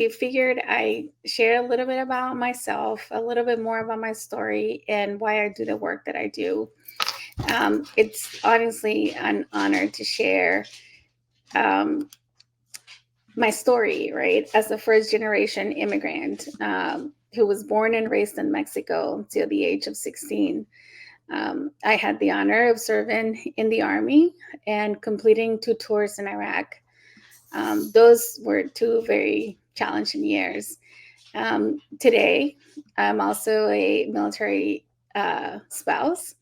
I figured I share a little bit about myself, a little bit more about my story, and why I do the work that I do. It's honestly an honor to share um, my story, right? As a first generation immigrant who was born and raised in Mexico till the age of 16. I had the honor of serving in the Army and completing 2 tours in Iraq. Those were 2 very challenging years. Today, I'm also a military spouse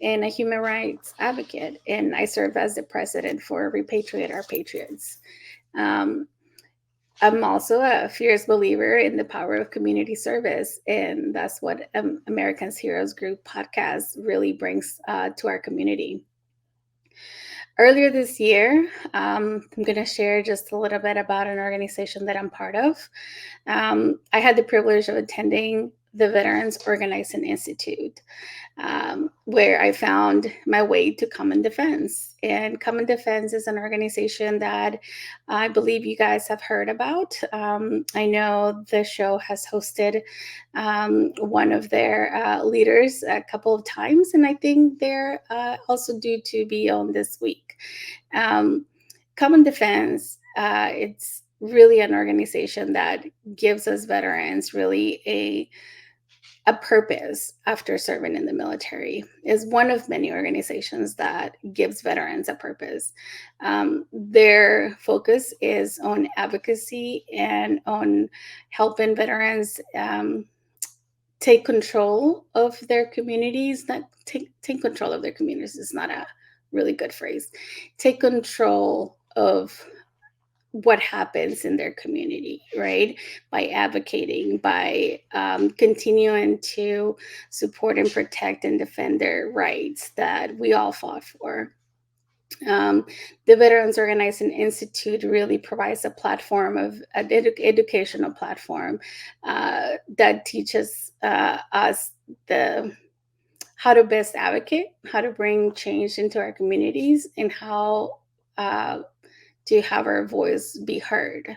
and a human rights advocate, and I serve as the president for Repatriate Our Patriots. Um, I'm also a fierce believer in the power of community service, and that's what Americans Heroes Group podcast really brings to our community. Earlier this year, I'm going to share just a little bit about an organization that I'm part of. I had the privilege of attending the Veterans Organizing Institute, where I found my way to Common Defense. And Common Defense is an organization that I believe you guys have heard about. I know the show has hosted one of their leaders a couple of times, and I think they're also due to be on this week. Um, Common Defense, it's really an organization that gives us veterans really a purpose after serving in the military. Is one of many organizations that gives veterans a purpose. Their focus is on advocacy and on helping veterans take control of their communities. Not take control of their communities is not a really good phrase. Take control of what happens in their community, right? By advocating, by continuing to support and protect and defend their rights that we all fought for. Um, the Veterans Organizing Institute really provides a platform of an educational platform that teaches us the how to best advocate, how to bring change into our communities, and how to have our voice be heard.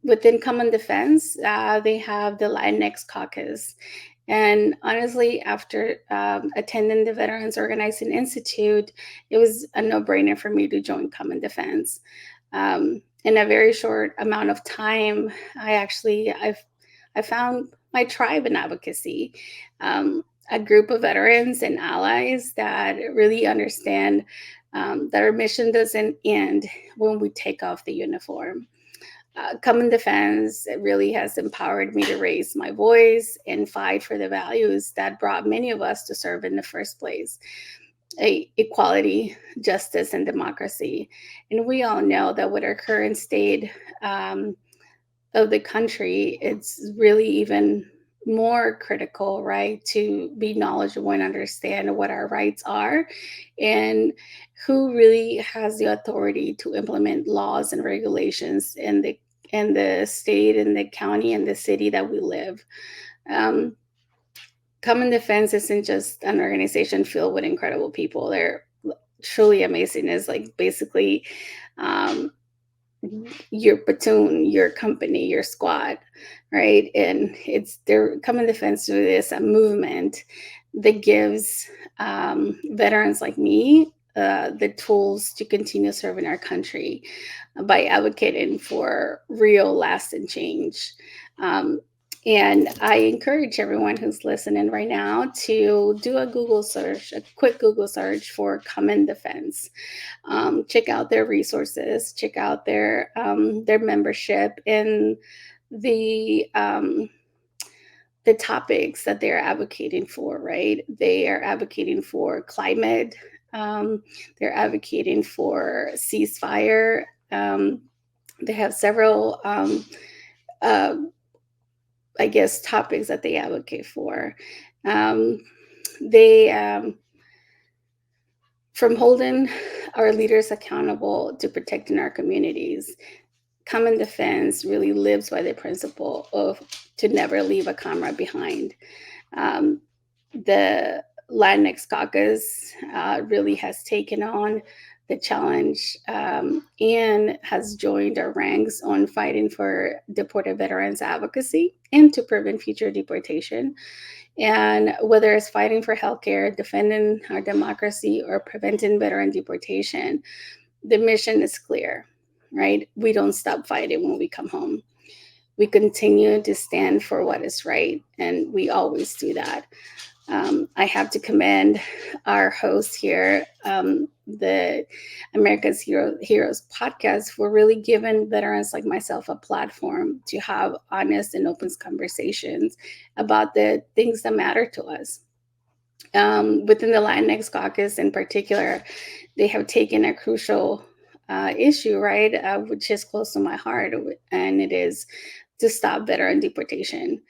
Within Common Defense, they have the Latinx Caucus. And honestly, after attending the Veterans Organizing Institute, it was a no-brainer for me to join Common Defense. In a very short amount of time, I found my tribe in advocacy, a group of veterans and allies that really understand that our mission doesn't end when we take off the uniform. Common Defense really has empowered me to raise my voice and fight for the values that brought many of us to serve in the first place: equality, justice, and democracy. And we all know that with our current state of the country, it's really even more critical, right, to be knowledgeable and understand what our rights are and who really has the authority to implement laws and regulations in the state and the county and the city that we live. Um, Common Defense isn't just an organization filled with incredible people. They're truly amazing. It's like basically um, your platoon, your company, your squad, right? And it's their Common Defense is a movement that gives veterans like me the tools to continue serving our country by advocating for real, lasting change. Um, and I encourage everyone who's listening right now to do a Google search, a quick Google search for Common Defense. Check out their resources, check out their membership, and the um, the topics that they're advocating for. Right, they are advocating for climate. They're advocating for ceasefire. They have several, uh, I guess, topics that they advocate for. Um, they From holding our leaders accountable to protecting our communities, Common Defense really lives by the principle of to never leave a comrade behind. The Latinx Caucus really has taken on the challenge, and has joined our ranks on fighting for deported veterans advocacy and to prevent future deportation. And whether it's fighting for healthcare, defending our democracy, or preventing veteran deportation, the mission is clear, right? We don't stop fighting when we come home. We continue to stand for what is right, and we always do that. I have to commend our host here, the America's Heroes podcast, for really giving veterans like myself a platform to have honest and open conversations about the things that matter to us. Within the Latinx caucus in particular, they have taken a crucial issue, right, which is close to my heart, and it is to stop veteran deportation.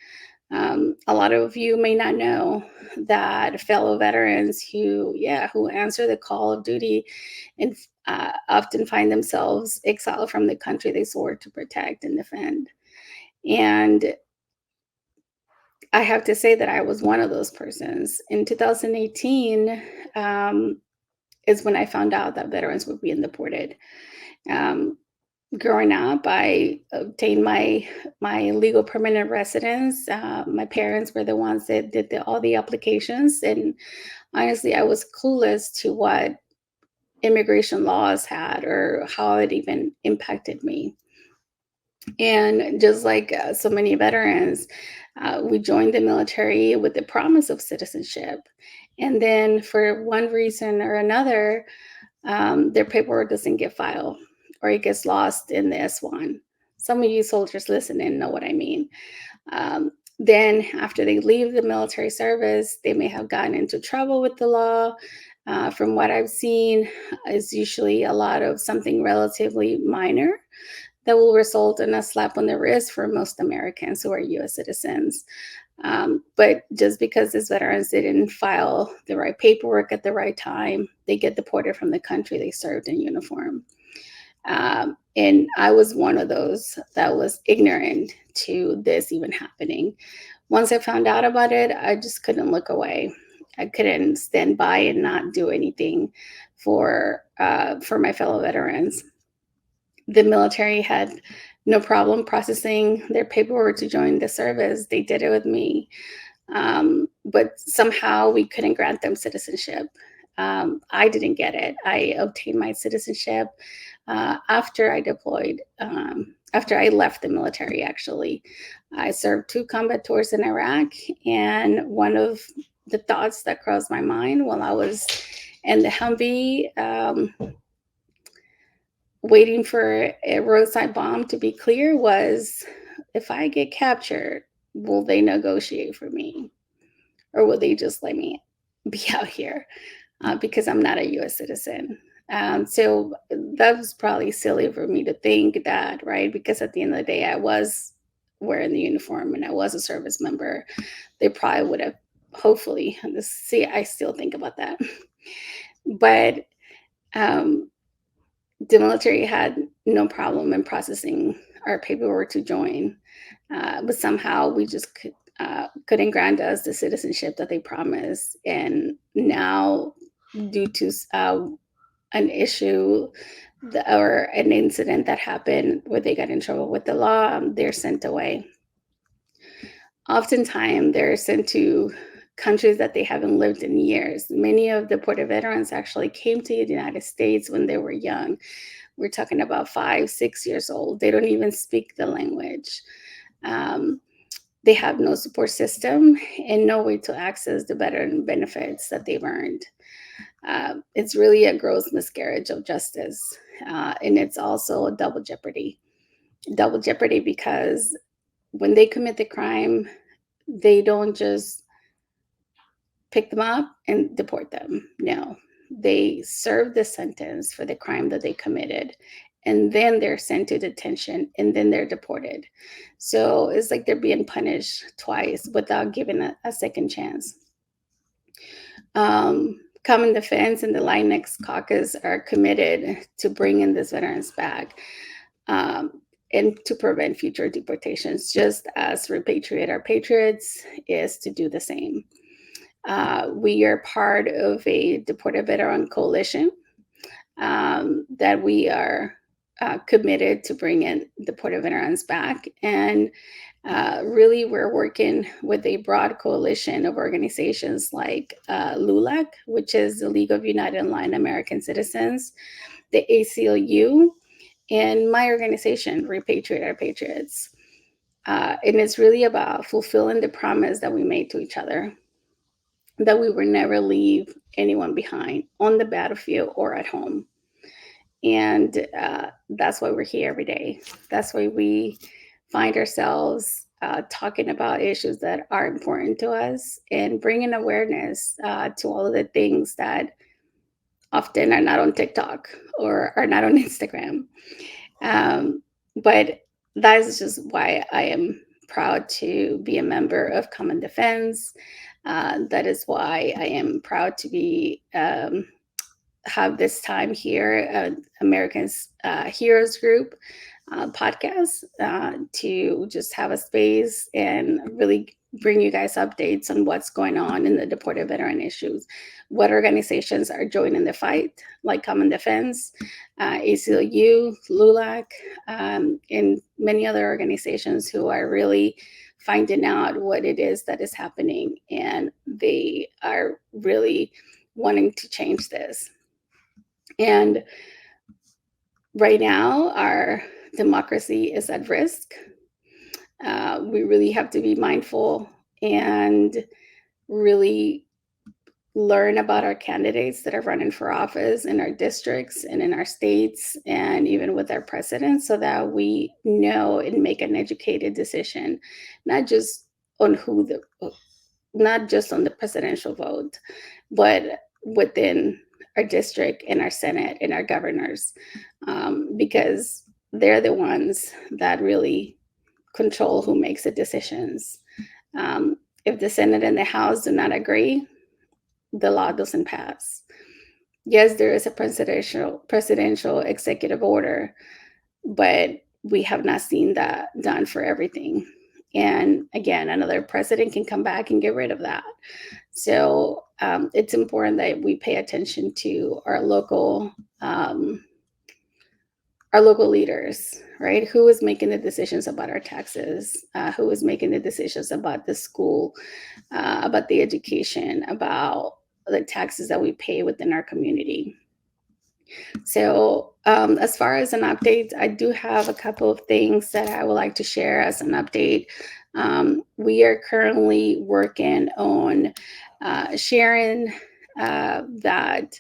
A lot of you may not know that fellow veterans who answer the call of duty and often find themselves exiled from the country they swore to protect and defend. And I have to say that I was one of those persons. In 2018 is when I found out that veterans were being deported. Growing up, I obtained my legal permanent residence. My parents were the ones that did all the applications, and honestly, I was clueless to what immigration laws had or how it even impacted me. And just like so many veterans, we joined the military with the promise of citizenship, and then for one reason or another, their paperwork doesn't get filed, or it gets lost in the S1. Some of you soldiers listening know what I mean. Then after they leave the military service, they may have gotten into trouble with the law. From what I've seen, is usually a lot of something relatively minor that will result in a slap on the wrist for most Americans who are US citizens. But just because these veterans didn't file the right paperwork at the right time, they get deported from the country they served in uniform. And I was one of those that was ignorant to this even happening. Once I found out about it, I just couldn't look away. I couldn't stand by and not do anything for my fellow veterans. The military had no problem processing their paperwork to join the service. They did it with me. But somehow we couldn't grant them citizenship. I didn't get it. I obtained my citizenship after I deployed, after I left the military, actually. I served 2 combat tours in Iraq, and one of the thoughts that crossed my mind while I was in the Humvee, waiting for a roadside bomb to be clear, was, if I get captured, will they negotiate for me? Or will they just let me be out here because I'm not a US citizen? So that was probably silly for me to think that, right? Because at the end of the day, I was wearing the uniform and I was a service member. They probably would have, hopefully, see, I still think about that. But the military had no problem in processing our paperwork to join, but somehow we just couldn't grant us the citizenship that they promised. And now, due to an issue or an incident that happened where they got in trouble with the law, they're sent away. Oftentimes, they're sent to countries that they haven't lived in years. Many of the deported veterans actually came to the United States when they were young. We're talking about 5, 6 years old. They don't even speak the language. They have no support system and no way to access the veteran benefits that they've earned. It's really a gross miscarriage of justice. And it's also a double jeopardy. Double jeopardy because when they commit the crime, they don't just pick them up and deport them. No, they serve the sentence for the crime that they committed, and then they're sent to detention, and then they're deported. So it's like they're being punished twice without giving a second chance. Common Defense and the Latinx caucus are committed to bringing these veterans back and to prevent future deportations, just as Repatriate Our Patriots is to do the same. We are part of a deported veteran coalition. that we are committed to bringing deported veterans back. And really, we're working with a broad coalition of organizations like LULAC, which is the League of United Line American Citizens, the ACLU, and my organization, Repatriate Our Patriots. And it's really about fulfilling the promise that we made to each other, that we would never leave anyone behind on the battlefield or at home. And that's why we're here every day. That's why we find ourselves talking about issues that are important to us and bringing awareness to all of the things that often are not on TikTok or are not on Instagram. But that is just why I am proud to be a member of Common Defense. That is why I am proud to be have this time here, Americans Heroes Group podcast, to just have a space and really bring you guys updates on what's going on in the deported veteran issues, what organizations are joining the fight, like Common Defense, ACLU, LULAC, and many other organizations who are really finding out what it is that is happening, and they are really wanting to change this. And right now, our democracy is at risk. We really have to be mindful and really learn about our candidates that are running for office in our districts and in our states and even with our president, so that we know and make an educated decision, not just on not just on the presidential vote, but within our district and our Senate and our governors, because they're the ones that really control who makes the decisions. If the Senate and the House do not agree, the law doesn't pass. Yes, there is a presidential executive order, but we have not seen that done for everything. And again, another president can come back and get rid of that. So it's important that we pay attention to our local leaders, right? Who is making the decisions about our taxes? Who is making the decisions about the school, about the education, about the taxes that we pay within our community? So as far as an update, I do have a couple of things that I would like to share as an update. We are currently working on sharing that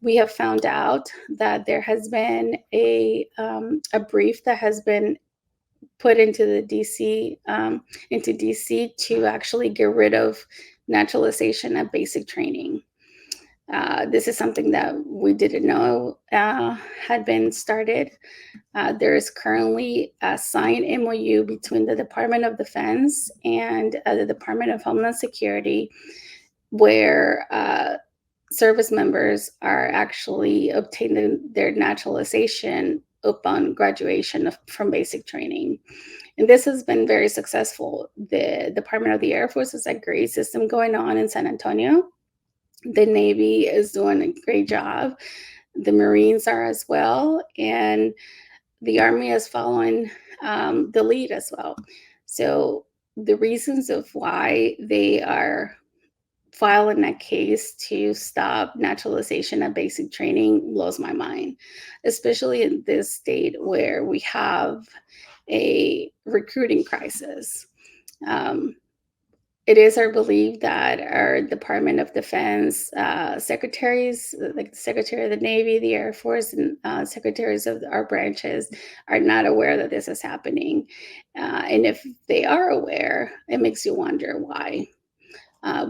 we have found out that there has been a brief that has been put into the DC to actually get rid of naturalization at basic training. This is something that we didn't know had been started. There is currently a signed MOU between the Department of Defense and the Department of Homeland Security, where service members are actually obtaining their naturalization upon graduation from basic training. And this has been very successful. The Department of the Air Force has a great system going on in San Antonio. The Navy is doing a great job. The Marines are as well. And the Army is following the lead as well. So the reasons of why they are filing that case to stop naturalization at basic training blows my mind, especially in this state where we have a recruiting crisis. It is our belief that our Department of Defense secretaries, like the Secretary of the Navy, the Air Force, and secretaries of our branches are not aware that this is happening. And if they are aware, it makes you wonder why.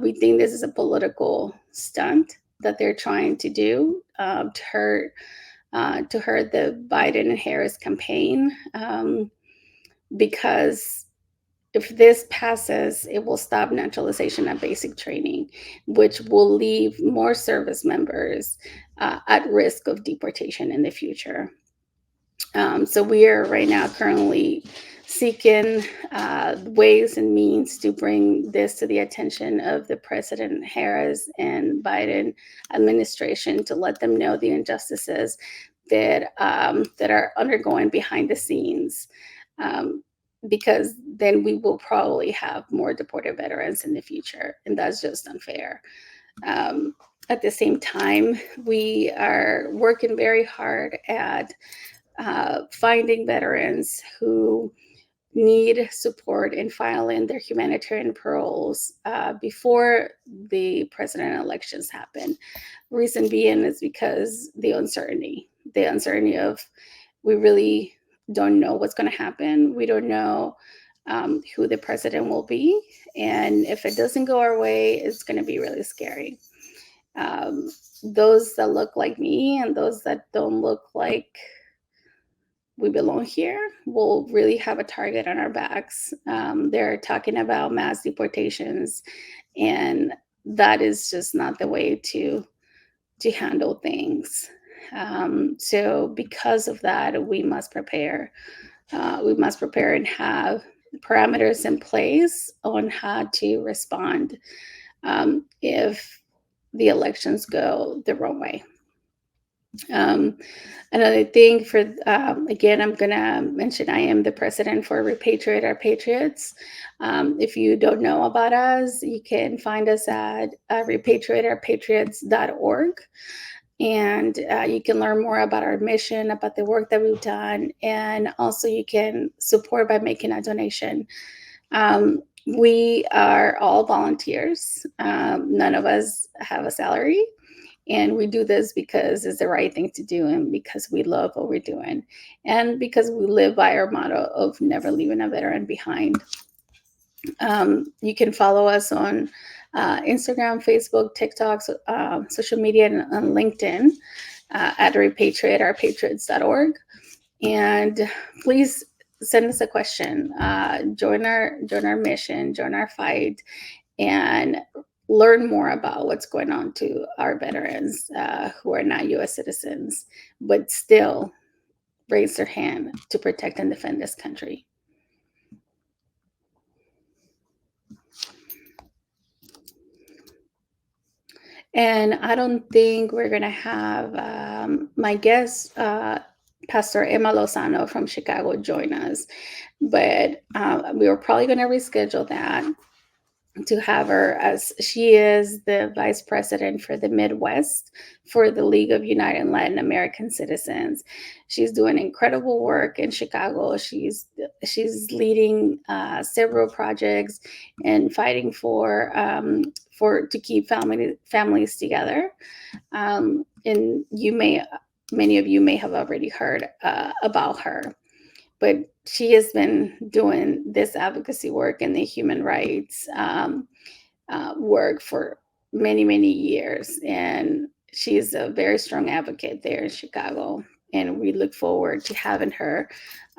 We think this is a political stunt that they're trying to do to hurt the Biden and Harris campaign, because if this passes, it will stop naturalization at basic training, which will leave more service members at risk of deportation in the future. So we are right now currently seeking ways and means to bring this to the attention of the President Harris and Biden administration to let them know the injustices that that are undergoing behind the scenes. Because then we will probably have more deported veterans in the future, and that's just unfair. At the same time, we are working very hard at finding veterans who need support in filing their humanitarian paroles before the president elections happen. Reason being is because the uncertainty of we really don't know what's going to happen. We don't know who the president will be. And if it doesn't go our way, it's going to be really scary. Those that look like me and those that don't look like we belong here will really have a target on our backs. They're talking about mass deportations, and that is just not the way to handle things. So because of that, we must prepare. We must prepare and have parameters in place on how to respond if the elections go the wrong way. Another thing for, again, I'm going to mention I am the president for Repatriate Our Patriots. If you don't know about us, you can find us at repatriateourpatriots.org. And you can learn more about our mission, about the work that we've done, and also you can support by making a donation. We are all volunteers. None of us have a salary. And we do this because it's the right thing to do and because we love what we're doing and because we live by our motto of never leaving a veteran behind. You can follow us on Instagram, Facebook, TikTok, social media, and LinkedIn at repatriateourpatriots.org. And please send us a question. Join our mission, join our fight, and learn more about what's going on to our veterans who are not U.S. citizens, but still raise their hand to protect and defend this country. And I don't think we're going to have my guest, Pastor Emma Lozano from Chicago, join us. But we were probably going to reschedule that to have her, as she is the vice president for the Midwest for the League of United Latin American Citizens. She's doing incredible work in Chicago. She's leading several projects and fighting for to keep families together. And many of you may have already heard about her. But she has been doing this advocacy work and the human rights work for many, many years. And she's a very strong advocate there in Chicago. And we look forward to having her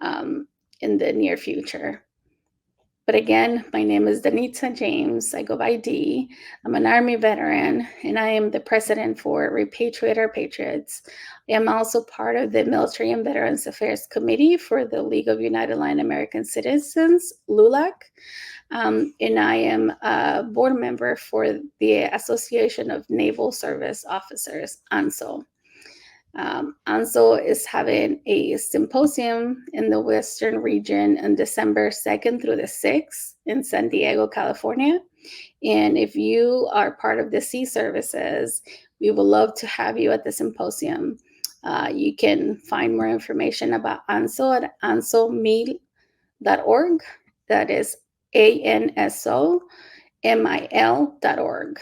in the near future. But again, my name is Danitza James. I go by D. I'm an Army veteran, and I am the president for Repatriate Our Patriots. I am also part of the Military and Veterans Affairs Committee for the League of United Latin American Citizens, LULAC. And I am a board member for the Association of Naval Service Officers, ANSO. ANSO is having a symposium in the Western region on December 2nd through the 6th in San Diego, California. And if you are part of the Sea Services, we would love to have you at the symposium. You can find more information about ANSO at ansomil.org. That is ANSOMIL.org.